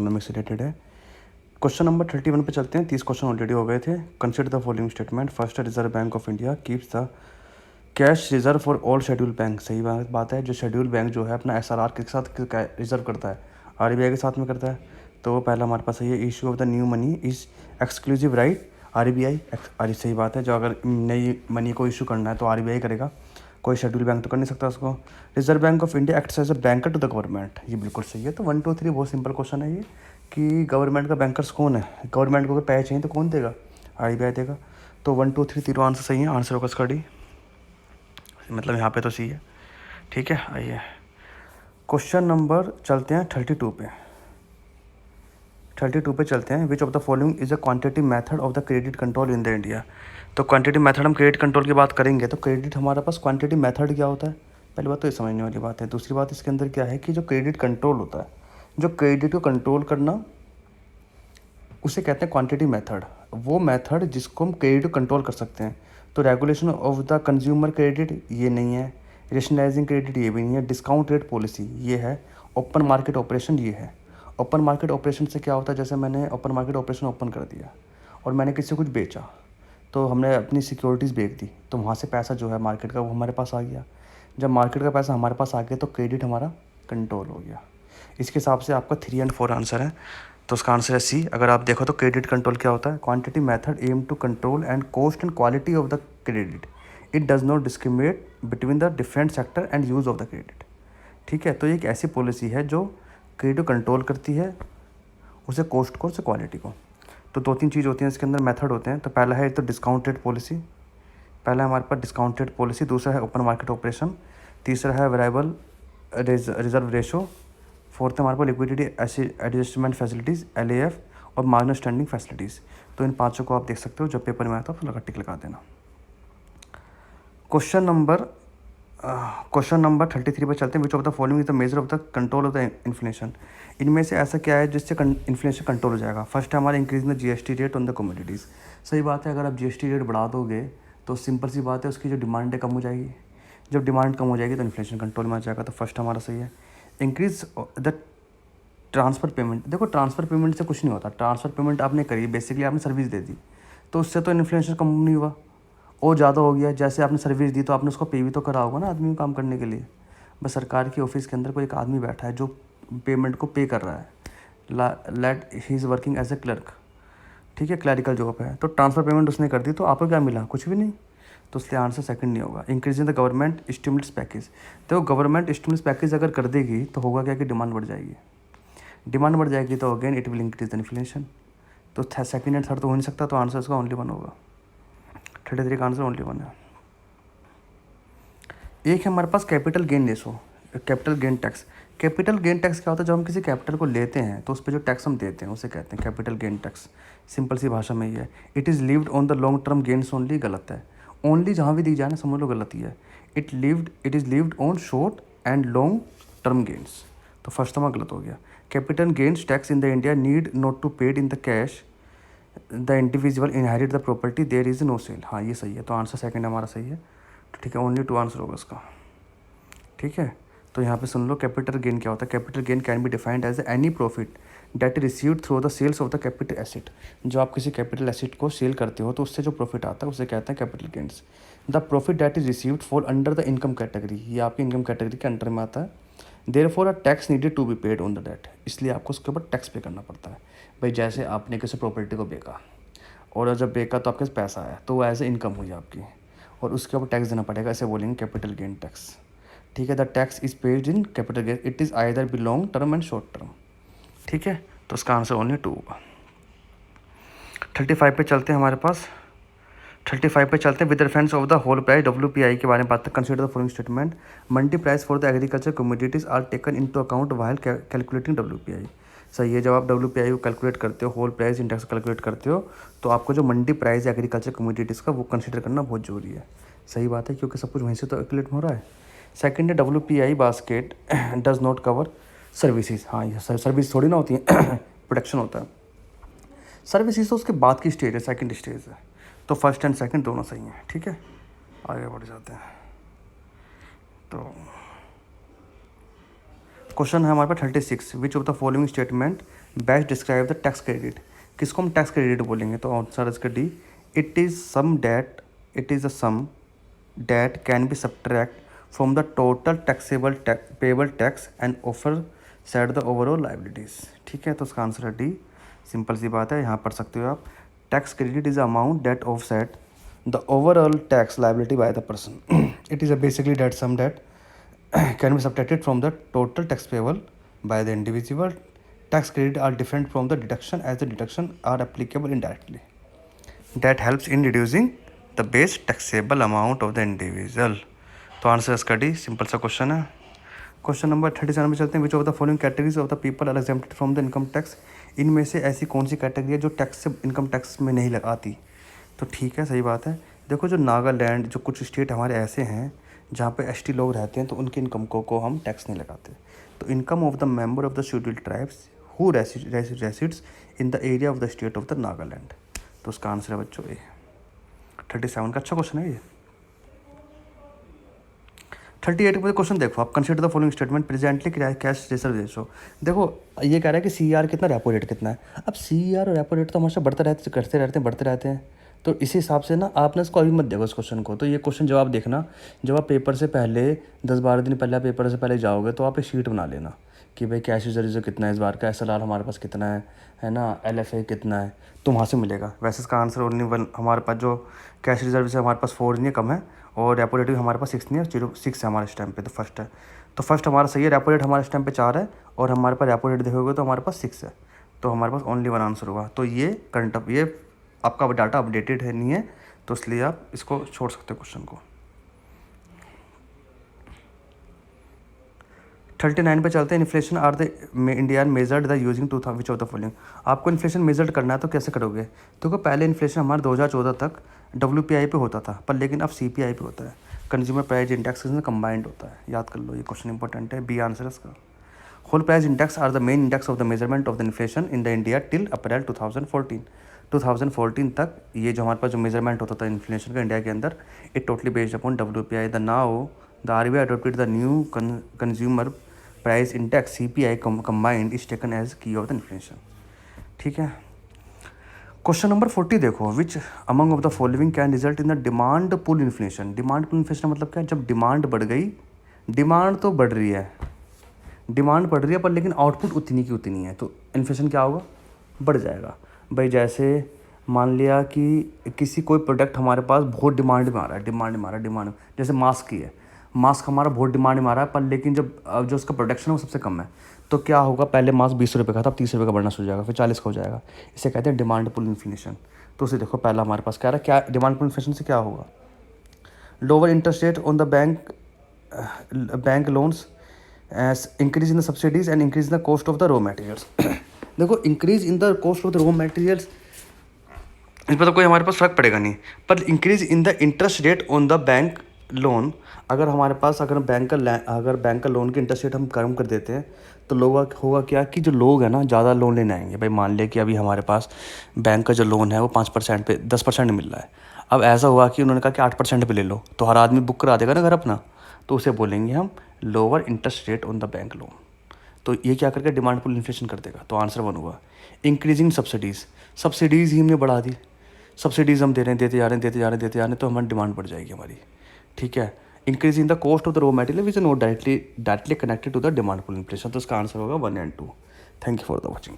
Economic से related है। Question number 31 पे चलते हैं। 30 क्वेश्चन ऑलरेडी हो गए थे। Consider the following statement. First, reserve Bank of India keeps the cash reserve for all schedule bank. सही बात है। जो शेड्यूल बैंक जो है अपना एसआरआर के साथ रिजर्व करता है, आरबीआई के साथ में करता है। तो वो पहला हमारे पास है, issue of the new money is exclusive right RBI. सही बात है। जो अगर नई मनी को इशू करना है तो आरबीआई करेगा, कोई शेड्यूल बैंक तो कर नहीं सकता उसको। Reserve Bank of India acts as a banker to the government. ये बिल्कुल सही है। तो 1 2 3 बहुत सिंपल क्वेश्चन है ये कि गवर्नमेंट का बैंकर्स कौन है। गवर्नमेंट को अगर पैसे चाहिए तो कौन देगा? आरबीआई देगा। तो 1 2 3 तीनों आंसर सही है। आंसर होगा इसका डी, मतलब यहाँ पे तो सी है। ठीक है, आइए क्वेश्चन नंबर चलते हैं 32 पे। 32 पे चलते हैं। Which of the following is a quantity method of the credit control in the India. तो क्वांटिटी मेथड, हम क्रेडिट कंट्रोल की बात करेंगे तो क्रेडिट हमारे पास क्वांटिटी मेथड क्या होता है, पहली बात तो ये समझने वाली बात है। दूसरी बात इसके अंदर क्या है कि जो क्रेडिट कंट्रोल होता है, जो क्रेडिट को कंट्रोल करना, उसे कहते हैं क्वांटिटी मेथड। वो मेथड जिसको हम क्रेडिट को कंट्रोल कर सकते हैं। तो regulation of the consumer credit ये नहीं है, रेशनलाइजिंग क्रेडिट ये भी नहीं है, डिस्काउंट रेट पॉलिसी ये है, ओपन मार्केट ऑपरेशन ये है। ओपन मार्केट ऑपरेशन से क्या होता है, जैसे मैंने ओपन मार्केट ऑपरेशन ओपन कर दिया और मैंने किसी को कुछ बेचा, तो हमने अपनी सिक्योरिटीज़ बेच दी, तो वहाँ से पैसा जो है मार्केट का वो हमारे पास आ गया। जब मार्केट का पैसा हमारे पास आ गया तो क्रेडिट हमारा कंट्रोल हो गया। इसके हिसाब से आपका 3 और 4 आंसर है। तो उसका आंसर है सी। अगर आप देखो तो क्रेडिट कंट्रोल क्या होता है, quantity method aim to control and cost and quality of the credit. It does not discriminate between the different sector and use of the credit. ठीक है, तो एक ऐसी पॉलिसी है जो क्रेडिट कंट्रोल करती है, उसे कॉस्ट को, उसे क्वालिटी को। तो 2-3 चीज़ होती हैं इसके अंदर, मेथड होते हैं। तो पहला है तो डिस्काउंट रेट पॉलिसी, पहला हमारे पास डिस्काउंट रेट पॉलिसी। दूसरा है ओपन मार्केट ऑपरेशन। तीसरा है वेरिएबल रिजर्व रेशो। फोर्थ है हमारे पास लिक्विडिटी एडजस्टमेंट फैसिलिटीज़ LAF और मार्जिनल स्टैंडिंग फैसिलिटीज़। तो इन पांचों को आप देख सकते हो, जब पेपर में आता है तो लगा टिक लगा देना। क्वेश्चन नंबर 33 पर चलते हैं। Which of the following is the measure of the control of the inflation. इनमें से ऐसा क्या है जिससे इन्फ्लेशन कंट्रोल हो जाएगा? फर्स्ट है हमारा increase in the GST rate on the commodities. सही बात है। अगर आप GST रेट बढ़ा दोगे तो सिंपल सी बात है, उसकी जो डिमांड है कम हो जाएगी। जब डिमांड कम हो जाएगी तो इन्फ्लेशन कंट्रोल में आ जाएगा। तो फर्स्ट हमारा सही है। Increase the transfer payment. देखो ट्रांसफ़र पेमेंट से कुछ नहीं होता। ट्रांसफ़र पेमेंट आपने करी, बेसिकली आपने सर्विस दे दी, तो उससे तो इन्फ्लेशन कम नहीं हुआ और ज़्यादा हो गया। जैसे आपने सर्विस दी तो आपने उसको पे भी तो करा होगा ना आदमी को काम करने के लिए। बस सरकार की ऑफिस के अंदर कोई एक आदमी बैठा है जो पेमेंट को पे कर रहा है, let he is working as a clerk. ठीक है, क्लरिकल जॉब है। तो ट्रांसफ़र पेमेंट उसने कर दी तो आपको क्या मिला? कुछ भी नहीं। तो इसलिए आंसर सेकंड नहीं होगा। Increase in the government stimulus package. तो गवर्नमेंट स्टिमुलस पैकेज अगर कर देगी तो होगा क्या कि डिमांड बढ़ जाएगी। डिमांड बढ़ जाएगी तो again it will increase the inflation. तो सेकंड एंड थर्ड तो हो नहीं सकता, तो आंसर इसका ओनली 1 होगा। 33 का आंसर ओनली 1 है। एक है हमारे पास capital gain ratio, capital gain tax. Capital gain tax क्या होता है? जब हम किसी कैपिटल को लेते हैं तो उस पर जो टैक्स हम देते हैं उसे कहते हैं कैपिटल गेन टैक्स। सिंपल सी भाषा में ये है। It is levied on the long term gains only. गलत है। ओनली जहाँ भी दी जाए ना समझ लो गलत ही है। It is levied on short and long term gains. तो फर्स्ट हमारा गलत हो गया। Capital gains tax in the India need not to paid in the case the individual inherit the property there is no sale. हाँ ये सही है। तो आंसर सेकंड हमारा सही है। तो ठीक है, ओनली 2 आंसर होगा इसका। ठीक है, तो यहाँ पे सुन लो कैपिटल गेन क्या होता है। Capital gain can be defined as any profit that received through the sales of the capital asset. जो आप किसी कैपिटल एसेट को सेल करते हो तो उससे जो प्रॉफिट आता है उसे कहते हैं capital gains. The profit that is received fall under the income category. ये आपकी इनकम कैटेगरी के अंडर में आता है। Therefore a tax needed to be paid on the that. इसलिए आपको उसके ऊपर टैक्स पे करना पड़ता है। भाई जैसे आपने किसी प्रॉपर्टी को बेचा और जब बेचा तो आपके पास पैसा आया तो वो एज ए इनकम हुई आपकी, और उसके ऊपर टैक्स देना पड़ेगा। ऐसे बोलेंगे कैपिटल गेन टैक्स। ठीक है, the tax is paid in capital gain. It is either be long term and short term. ठीक है, तो उसका आंसर ओनली 2 होगा। 35 पे चलते हैं। हमारे पास 35 पे चलते हैं। With reference of the whole price WPI के बारे में बात। Consider the following statement. Mandi price for the agriculture commodities are taken into account while calculating WPI। सही है। जब आप WPI को कैलकुलेट करते हो, होल प्राइस इंडेक्स कैलकुलेट करते हो, तो आपको जो मंडी प्राइस है एग्रीकल्चर कमोडिटीज़ का वो कंसिडर करना बहुत जरूरी है। सही बात है, क्योंकि सब कुछ वहीं से तो कैलकुलेट हो रहा है। सेकंड है WPI basket does not cover services. हाँ ये सर्विस थोड़ी ना होती है प्रोडक्शन होता है। सर्विसेज तो उसके बाद की स्टेज है, सेकंड स्टेज है। तो फर्स्ट एंड सेकंड दोनों सही हैं। ठीक है, आगे बढ़ जाते हैं। तो क्वेश्चन है हमारे पास 36। Which of the following statement best describe the tax credit, किसको हम टैक्स क्रेडिट बोलेंगे? तो आंसर इसका D, it is a sum that can be subtract from the total taxable payable tax and offset the overall liabilities. ठीक है, तो उसका answer है डी। सिंपल सी बात है, यहाँ पढ़ सकते हो आप। Tax credit is amount that offset the overall tax liability by the person. It is a basically that sum that can be subtracted from the total tax payable by the individual. Tax credit are different from the deduction as the deduction are applicable indirectly. That helps in reducing the base taxable amount of the individual. तो answer इसका D, simple सा question है। Question number 37 में चलते हैं। Which of the following categories of the people are exempted from the income tax, इनमें से ऐसी कौन सी कैटेगरी है जो टैक्स से इनकम टैक्स में नहीं लगाती? तो ठीक है, सही बात है। देखो जो नागालैंड, जो कुछ स्टेट हमारे ऐसे हैं जहाँ पे एसटी लोग रहते हैं, तो उनके इनकम को हम टैक्स नहीं लगाते। तो income of the member of the scheduled tribes who resides in the area of the state of the Nagaland. तो उसका आंसर है बच्चों ए। 37 का अच्छा क्वेश्चन है ये। 38 पे क्वेश्चन देखो आप, consider the following statement presently cash reserve ratio. देखो ये कह रहा है कि सीआर कितना, रेपो रेट कितना है। अब सीआर और रेपो रेट तो हमेशा बढ़ते रहते हैं। तो इसी हिसाब से ना आपने इसको अभी मत देखो इस क्वेश्चन को। तो ये क्वेश्चन जब आप देखना, जब आप पेपर से पहले 10-12 दिन पहले पेपर से पहले जाओगे तो आप एक शीट बना लेना कि भाई कैश रिजर्व कितना है इस बार का, एसएलआर हमारे पास कितना है ना, एलएफए कितना है, तो वहाँ से मिलेगा। वैसे इसका आंसर ओनली 1 हमारे पास, जो कैश रिजर्व से हमारे पास 4 नहीं है, कम है, और रेपो रेट भी हमारे पास 6 नहीं है, 0.6 है हमारे स्टैम्प पे। तो फर्स्ट है, तो फर्स्ट हमारा सही है। रेपो रेट हमारे स्टैम्प पे 4 है और हमारे पास रेपो रेट देखोगे तो हमारे पास 6 है। तो हमारे पास ओनली 1 आंसर हुआ। तो ये ये आपका डाटा अपडेटेड है नहीं है, तो इसलिए आप इसको छोड़ सकते हो क्वेश्चन को। 39 पे चलते हैं। Inflation are the India measured the using 2000 which of the following. आपको इन्फ्लेशन मेजर्ड करना है तो कैसे करोगे? देखो पहले इन्फ्लेशन हमारा 2014 तक WPI पे होता था, पर लेकिन अब CPI पे होता है, कंज्यूमर प्राइस इंडेक्स के साथ कंबाइंड होता है। याद कर लो, ये क्वेश्चन इंपॉर्टेंट है, बी आंसर है इसका। Whole price index are the main index of the measurement of the inflation in the India till April 2014 तक। ये जो हमारे पास जो मेजरमेंट होता था इन्फ्लेशन का इंडिया के अंदर, it totally based upon WPI। The RBI adopted the new consumer price index CPI combined is taken as key of the inflation. ठीक है, क्वेश्चन नंबर 40 देखो। Which among of the following can result in the demand pull inflation. Demand pull inflation मतलब क्या है? जब demand बढ़ गई, demand तो बढ़ रही है, पर लेकिन आउटपुट उतनी की उतनी है, तो इन्फ्लेशन क्या होगा? बढ़ जाएगा। भाई जैसे मान लिया कि किसी कोई प्रोडक्ट हमारे पास बहुत डिमांड में आ रहा है, जैसे मास्क की है, मास्क हमारा बहुत डिमांड में आ रहा है, पर लेकिन जब जो उसका प्रोडक्शन है वो सबसे कम है, तो क्या होगा? पहले मास्क 20 रुपये का था, अब 30 रुपये का बढ़ना शुरू हो जाएगा, फिर 40 का हो जाएगा। इसे कहते हैं डिमांड पुल इन्फ्लेशन। तो उसे देखो, पहला हमारे पास क्या रहा है, क्या डिमांड पुल इन्फ्लेशन से क्या होगा? Lower interest rate on the bank loans, increase in the subsidies and increase in the cost of the raw materials. देखो increase in the cost of the raw materials, इस पर तो कोई हमारे पास फर्क पड़ेगा नहीं, पर increase in the interest rate on the bank loan, अगर हमारे पास बैंक का लोन की इंटरेस्ट रेट हम कम कर देते हैं तो होगा क्या कि जो लोग हैं ना ज़्यादा लोन लेने आएंगे। भाई मान लिया कि अभी हमारे पास बैंक का जो लोन है वो 5% पे 10% मिल रहा है। अब ऐसा हुआ कि उन्होंने कहा कि 8% पे ले लो, तो हर आदमी बुक करा देगा ना घर अपना, तो उसे बोलेंगे हम lower interest rate on the bank loan. तो ये क्या करके डिमांड पुल इन्फ्लेशन कर देगा। तो आंसर 1 हुआ। इंक्रीजिंग सब्सिडीज़ ही हमने बढ़ा दी, सब्सिडीज़ हम देते जा रहे हैं, तो हमारी डिमांड बढ़ जाएगी हमारी। ठीक है, increase in the cost of the raw material which is not directly connected to the demand pull inflation. तो इसका आंसर होगा 1 and 2। Thank you for the watching.